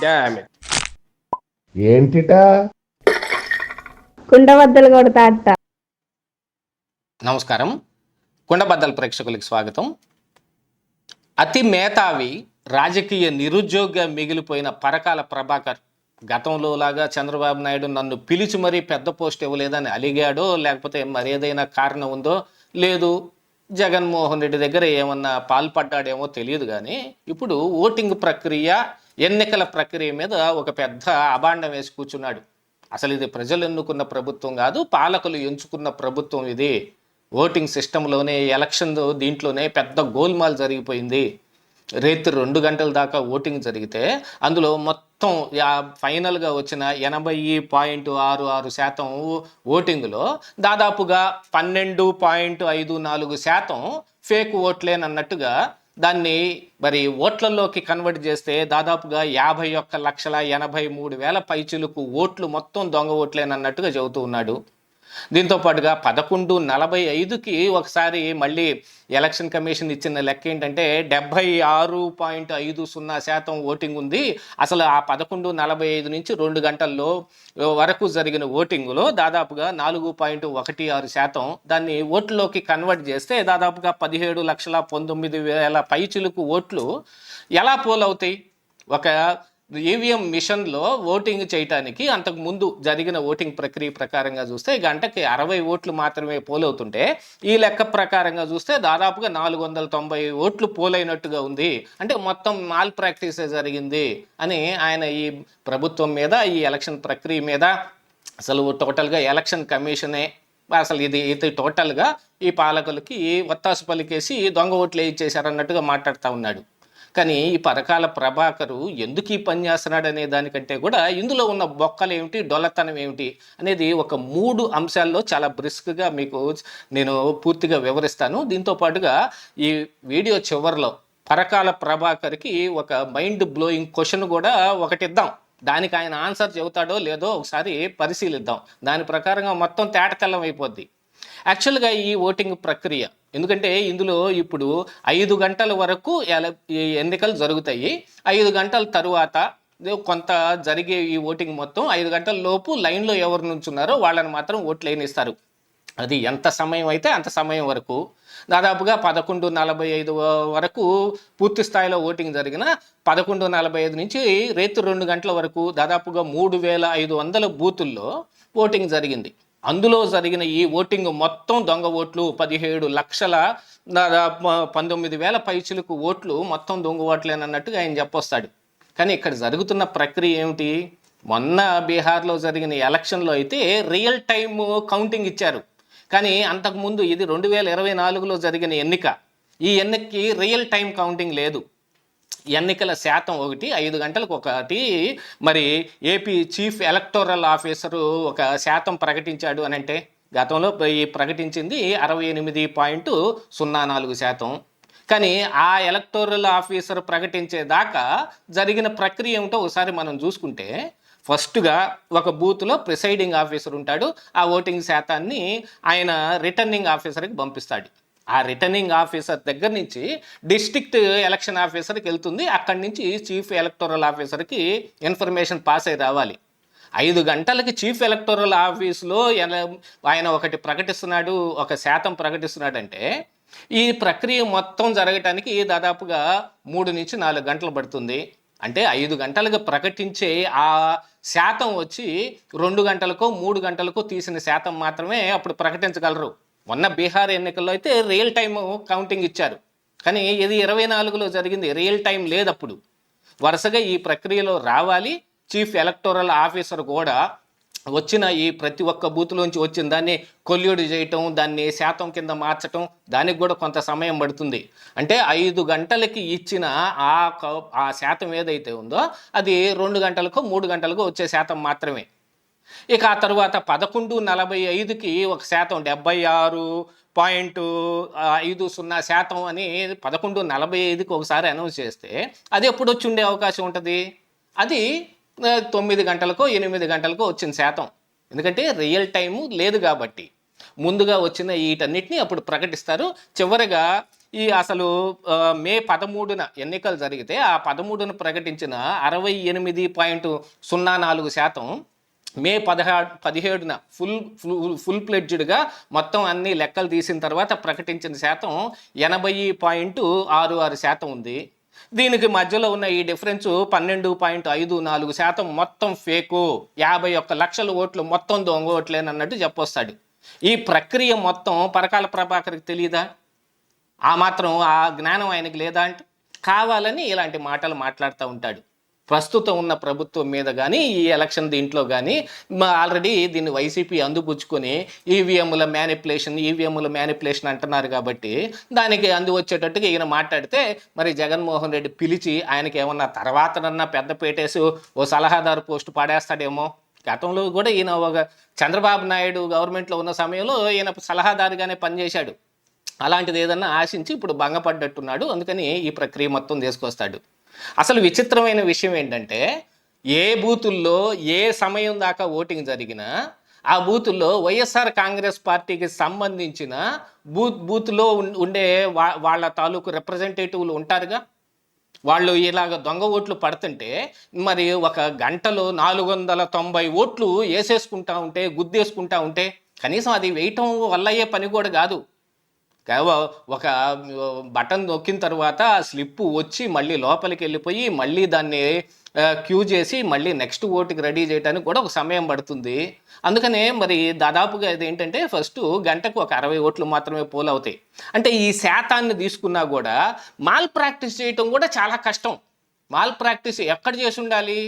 Damn it. ఏంటిటా కుండబద్దలు కొడతా అట్ట. నమస్కారం, కుండబద్దల ప్రేక్షకులకు స్వాగతం. అతి మేధావి, రాజకీయ నిరుద్యోగిగా మిగిలిపోయిన పరకాల ప్రభాకర్ గతంలో లాగా చంద్రబాబు నాయుడు నన్ను పిలిచి మరీ పెద్ద పోస్ట్ ఇవ్వలేదని అలిగాడో, లేకపోతే మరేదైనా కారణం ఉందో, లేదు జగన్మోహన్ రెడ్డి దగ్గర ఏమన్నా పాల్పడ్డాడేమో తెలియదు. కానీ ఇప్పుడు ఓటింగ్ ప్రక్రియ, ఎన్నికల ప్రక్రియ మీద ఒక పెద్ద అభాండం వేసి కూర్చున్నాడు. అసలు ఇది ప్రజలు ఎన్నుకున్న ప్రభుత్వం కాదు, పాలకులు ఎంచుకున్న ప్రభుత్వం ఇది. ఓటింగ్ సిస్టంలోనే, ఎలక్షన్ దీంట్లోనే పెద్ద గోల్మాల్ జరిగిపోయింది. రేత్రి 2 గంటల దాకా ఓటింగ్ జరిగితే అందులో మొత్తం ఫైనల్గా వచ్చిన 80.66% ఓటింగ్లో దాదాపుగా 12.54% ఫేక్ ఓట్లేనన్నట్టుగా దాన్ని మరి ఓట్లలోకి కన్వర్ట్ చేస్తే దాదాపుగా 51,83,000 పైచిలుకు ఓట్లు మొత్తం దొంగ ఓట్లేనన్నట్టుగా చెబుతూ ఉన్నాడు. దీంతో పాటుగా 11:45కి ఒకసారి మళ్ళీ ఎలక్షన్ కమిషన్ ఇచ్చిన లెక్క ఏంటంటే 76.50% ఓటింగ్ ఉంది. అసలు ఆ 11:45 నుంచి 2 గంటల్లో వరకు జరిగిన ఓటింగ్లో దాదాపుగా 4.16% దాన్ని ఓట్లోకి కన్వర్ట్ చేస్తే దాదాపుగా 17,19,000 పైచిలుకు ఓట్లు ఎలా పోలవుతాయి? ఒక ఈవీఎం మిషన్లో ఓటింగ్ చేయటానికి అంతకు ముందు జరిగిన ఓటింగ్ ప్రక్రియ ప్రకారంగా చూస్తే గంటకి 60 ఓట్లు మాత్రమే పోలవుతుంటే, ఈ లెక్క ప్రకారంగా చూస్తే దాదాపుగా 490 ఓట్లు పోలైనట్టుగా ఉంది. అంటే మొత్తం మాల్ ప్రాక్టీసే జరిగింది అని ఆయన ఈ ప్రభుత్వం మీద, ఈ ఎలక్షన్ ప్రక్రియ మీద, అసలు టోటల్గా ఎలక్షన్ కమిషనే అసలు ఇది టోటల్గా ఈ పాలకులకి ఒత్తాసు పలికేసి దొంగ ఓట్లు ఇచ్చేశారన్నట్టుగా మాట్లాడుతూ ఉన్నాడు. కానీ ఈ పరకాల ప్రభాకరు ఎందుకు ఈ పని చేస్తున్నాడు అనే దానికంటే కూడా ఇందులో ఉన్న బొక్కలు ఏమిటి, డొల్లతనం ఏమిటి అనేది ఒక 3 అంశాల్లో చాలా బ్రిస్క్గా మీకు నేను పూర్తిగా వివరిస్తాను. దీంతో పాటుగా ఈ వీడియో చివరిలో పరకాల ప్రభాకర్కి ఒక మైండ్ బ్లోయింగ్ క్వశ్చన్ కూడా ఒకటి ఇద్దాం. దానికి ఆయన ఆన్సర్ చెబుతాడో లేదో ఒకసారి పరిశీలిద్దాం. దాని ప్రకారంగా మొత్తం తేటతెల్లం అయిపోద్ది. యాక్చువల్గా ఈ ఓటింగ్ ప్రక్రియ ఎందుకంటే ఇందులో ఇప్పుడు 5 గంటల వరకు ఎన్నికలు జరుగుతాయి. 5 గంటల తరువాత కొంత జరిగే ఈ ఓటింగ్ మొత్తం 5 గంటల లోపు లైన్లో ఎవరు నుంచున్నారో వాళ్ళని మాత్రం ఓట్లు వేయనిస్తారు. అది ఎంత సమయం అయితే అంత సమయం వరకు, దాదాపుగా 11:45 వరకు పూర్తి స్థాయిలో ఓటింగ్ జరిగిన 11:45 నుంచి రేత్రి 2 గంటల వరకు దాదాపుగా 3,500 బూతుల్లో ఓటింగ్ జరిగింది. అందులో జరిగిన ఈ ఓటింగ్ మొత్తం దొంగ ఓట్లు 17,19,000 పైచిలకు ఓట్లు మొత్తం దొంగ ఓట్లేనన్నట్టుగా ఆయన చెప్పొస్తాడు. కానీ ఇక్కడ జరుగుతున్న ప్రక్రియ ఏమిటి? మొన్న బీహార్లో జరిగిన ఎలక్షన్లో అయితే రియల్ టైమ్ కౌంటింగ్ ఇచ్చారు. కానీ అంతకుముందు ఇది 2024లో జరిగిన ఎన్నిక. ఈ ఎన్నికకి రియల్ టైం కౌంటింగ్ లేదు. ఎన్నికల శాతం ఒకటి, 5 గంటలకు ఒకటి. మరి ఏపీ చీఫ్ ఎలక్టోరల్ ఆఫీసరు ఒక శాతం ప్రకటించాడు అని అంటే గతంలో ప్రకటించింది 68.04%. కానీ ఆ ఎలక్టోరల్ ఆఫీసర్ ప్రకటించేదాకా జరిగిన ప్రక్రియ ఏమిటో ఒకసారి మనం చూసుకుంటే, ఫస్ట్గా ఒక బూత్లో ప్రిసైడింగ్ ఆఫీసర్ ఉంటాడు. ఆ ఓటింగ్ శాతాన్ని ఆయన రిటర్నింగ్ ఆఫీసర్కి పంపిస్తాడు. ఆ రిటర్నింగ్ ఆఫీసర్ దగ్గర నుంచి డిస్ట్రిక్ట్ ఎలక్షన్ ఆఫీసర్కి వెళ్తుంది. అక్కడి నుంచి చీఫ్ ఎలక్టోరల్ ఆఫీసర్కి ఇన్ఫర్మేషన్ పాస్ అయి రావాలి. 5 గంటలకి చీఫ్ ఎలక్టోరల్ ఆఫీస్లో ఆయన ఒకటి ప్రకటిస్తున్నాడు, ఒక శాతం ప్రకటిస్తున్నాడంటే ఈ ప్రక్రియ మొత్తం జరగటానికి దాదాపుగా 3 నుంచి 4 గంటలు పడుతుంది. అంటే 5 గంటలకు ప్రకటించే ఆ శాతం వచ్చి 2 గంటలకో 3 గంటలకో తీసిన శాతం మాత్రమే అప్పుడు ప్రకటించగలరు. మొన్న బీహార్ ఎన్నికల్లో అయితే రియల్ టైమ్ కౌంటింగ్ ఇచ్చారు. కానీ ఇది 24లో జరిగింది, రియల్ టైం లేదప్పుడు. వరుసగా ఈ ప్రక్రియలో రావాలి. చీఫ్ ఎలక్టోరల్ ఆఫీసర్ కూడా వచ్చిన ఈ ప్రతి ఒక్క బూత్లోంచి వచ్చిన దాన్ని కొల్యూడ్ చేయటం, దాన్ని శాతం కింద మార్చటం, దానికి కూడా కొంత సమయం పడుతుంది. అంటే 5 గంటలకి ఇచ్చిన ఆ శాతం ఏదైతే ఉందో అది 2 గంటలకో 3 గంటలకో వచ్చే శాతం మాత్రమే. ఇక ఆ తర్వాత 11:45కి ఒక శాతం 76.50% అని 11:45కి ఒకసారి అనౌన్స్ చేస్తే అది ఎప్పుడు వచ్చి ఉండే అవకాశం ఉంటుంది? అది 9 గంటలకో 8 గంటలకో వచ్చిన శాతం. ఎందుకంటే రియల్ టైము లేదు కాబట్టి ముందుగా వచ్చిన వీటన్నిటిని అప్పుడు ప్రకటిస్తారు. చివరిగా అసలు మే 13న ఎన్నికలు జరిగితే ఆ 13న ప్రకటించిన 68.04% మే 17న ఫుల్ ప్లెడ్జ్డ్గా మొత్తం అన్ని లెక్కలు తీసిన తర్వాత ప్రకటించిన శాతం 80.66% ఉంది. దీనికి మధ్యలో ఉన్న ఈ డిఫరెన్స్ 12.54% మొత్తం ఫేకు, 51 లక్షల ఓట్లు మొత్తం దొంగ ఓట్లేనన్నట్టు చెప్పొస్తాడు. ఈ ప్రక్రియ మొత్తం పరకాల ప్రభాకర్కి తెలియదా? ఆ మాత్రం ఆ జ్ఞానం ఆయనకి లేదా అంటే కావాలని ఇలాంటి మాటలు మాట్లాడుతూ ఉంటాడు. ప్రస్తుతం ఉన్న ప్రభుత్వం మీద కానీ ఈ ఎలక్షన్ దీంట్లో కానీ ఆల్రెడీ దీన్ని వైసీపీ అందిపుచ్చుకొని ఈవీఎంల మ్యానిపులేషన్ అంటున్నారు కాబట్టి దానికి అందు వచ్చేటట్టుగా ఈయన మాట్లాడితే మరి జగన్మోహన్ రెడ్డి పిలిచి ఆయనకి ఏమన్నా తర్వాతనన్నా పెద్ద పేటేసి ఓ సలహాదారు పోస్టు పడేస్తాడేమో. గతంలో కూడా ఈయన ఒక చంద్రబాబు నాయుడు గవర్నమెంట్లో ఉన్న సమయంలో ఈయన సలహాదారుగానే పనిచేశాడు. అలాంటిది ఏదన్నా ఆశించి ఇప్పుడు భంగపడ్డట్టున్నాడు. అందుకని ఈ ప్రక్రియ మొత్తం తీసుకొస్తాడు. అసలు విచిత్రమైన విషయం ఏంటంటే ఏ బూతుల్లో ఏ సమయం దాకా ఓటింగ్ జరిగినా ఆ బూతుల్లో వైఎస్ఆర్ కాంగ్రెస్ పార్టీకి సంబంధించిన బూత్లో ఉండే వాళ్ళ తాలూకు రిప్రజెంటేటివ్లు ఉంటారుగా. వాళ్ళు ఇలాగ దొంగ ఓట్లు పడుతుంటే మరి ఒక గంటలో 490 ఓట్లు వేసేసుకుంటా ఉంటే, గుద్దేసుకుంటా ఉంటే కనీసం అది వేయటం వల్ల అయ్యే పని కూడా కాదు. ఒక బటన్ నొక్కిన తర్వాత ఆ స్లిప్ వచ్చి మళ్ళీ లోపలికి వెళ్ళిపోయి మళ్ళీ దాన్ని క్యూ చేసి మళ్ళీ నెక్స్ట్ ఓటుకి రెడీ చేయడానికి కూడా ఒక సమయం పడుతుంది. అందుకనే మరి దాదాపుగా ఇదేంటంటే ఫస్ట్ గంటకు ఒక 60 ఓట్లు మాత్రమే పోల్ అవుతాయి. అంటే ఈ శాతాన్ని తీసుకున్నా కూడా మాల్ ప్రాక్టీస్ చేయటం కూడా చాలా కష్టం. మాల్ ప్రాక్టీస్ ఎక్కడ చేసి ఉండాలి?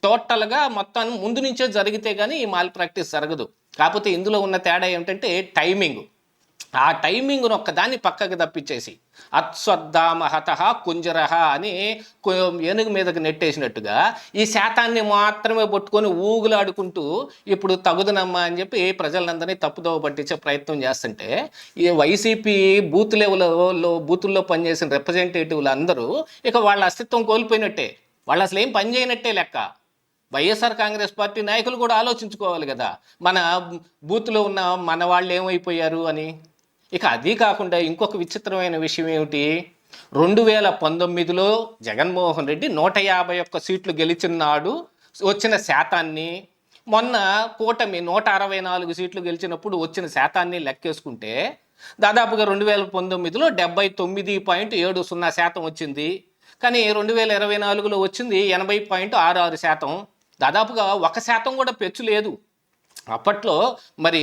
టోటల్గా మొత్తం ముందు నుంచే జరిగితే కానీ ఈ మాల్ ప్రాక్టీస్ జరగదు. కాకపోతే ఇందులో ఉన్న తేడా ఏమిటంటే టైమింగ్. ఆ టైమింగ్ను ఒక్కదాన్ని పక్కకు తప్పించేసి అశ్వత్థామహత కుంజరహ అని ఏనుగు మీదకి నెట్టేసినట్టుగా ఈ శాతాన్ని మాత్రమే పట్టుకొని ఊగులాడుకుంటూ ఇప్పుడు తగుదనమ్మా అని చెప్పి ప్రజలందరినీ తప్పుదోవ పట్టించే ప్రయత్నం చేస్తుంటే ఈ వైసీపీ బూతుల్లో పనిచేసిన రిప్రజెంటేటివ్లు అందరూ ఇక వాళ్ళ అస్తిత్వం కోల్పోయినట్టే. వాళ్ళు అసలు ఏం పని చేయనట్టే లెక్క. వైఎస్ఆర్ కాంగ్రెస్ పార్టీ నాయకులు కూడా ఆలోచించుకోవాలి కదా, మన బూత్లో ఉన్న మన వాళ్ళు ఏమైపోయారు అని. ఇక అది కాకుండా ఇంకొక విచిత్రమైన విషయం ఏమిటి, 2019లో జగన్మోహన్ రెడ్డి 151 సీట్లు గెలిచిన నాడు వచ్చిన శాతాన్ని, మొన్న కూటమి 164 సీట్లు గెలిచినప్పుడు వచ్చిన శాతాన్ని లెక్కేసుకుంటే దాదాపుగా 2019లో 79.70% వచ్చింది. కానీ 2024లో వచ్చింది 80.66%. దాదాపుగా 1% కూడా పెచ్చు లేదు. అప్పట్లో మరి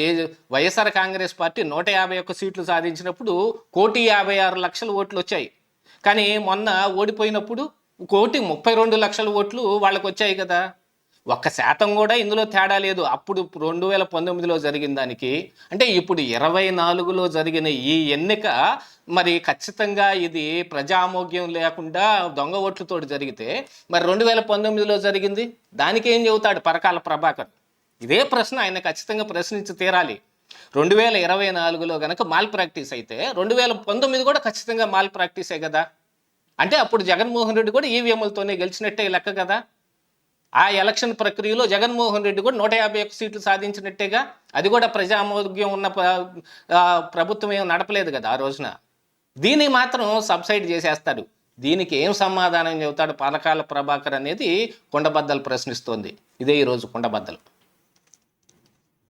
వైఎస్ఆర్ కాంగ్రెస్ పార్టీ 151 సీట్లు సాధించినప్పుడు 1,56,00,000 ఓట్లు వచ్చాయి. కానీ మొన్న ఓడిపోయినప్పుడు 1,32,00,000 ఓట్లు వాళ్ళకు వచ్చాయి కదా. 1% కూడా ఇందులో తేడా లేదు. అప్పుడు 2019లో జరిగిన దానికి అంటే ఇప్పుడు 24లో జరిగిన ఈ ఎన్నిక మరి ఖచ్చితంగా ఇది ప్రజామోగ్యం లేకుండా దొంగ ఓట్లతోటి జరిగితే మరి 2019లో జరిగింది దానికి ఏం చెబుతాడు పరకాల ప్రభాకర్? ఇదే ప్రశ్న ఆయన ఖచ్చితంగా ప్రశ్నించి తీరాలి. 2024లో కనుక మాల్ ప్రాక్టీస్ అయితే 2019 కూడా ఖచ్చితంగా మాల్ ప్రాక్టీసే కదా. అంటే అప్పుడు జగన్మోహన్ రెడ్డి కూడా ఈవీఎంలతోనే గెలిచినట్టే లెక్క కదా. ఆ ఎలక్షన్ ప్రక్రియలో జగన్మోహన్ రెడ్డి కూడా 151 సీట్లు సాధించినట్టేగా. అది కూడా ప్రజామోగ్యం ఉన్న ప్రభుత్వం ఏం నడపలేదు కదా ఆ రోజున. దీన్ని మాత్రం సబ్సైడ్ చేసేస్తాడు. దీనికి ఏం సమాధానం చెబుతాడు పరకాల ప్రభాకర్ అనేది కుండబద్దలు ప్రశ్నిస్తోంది. ఇదే ఈరోజు కుండబద్దలు.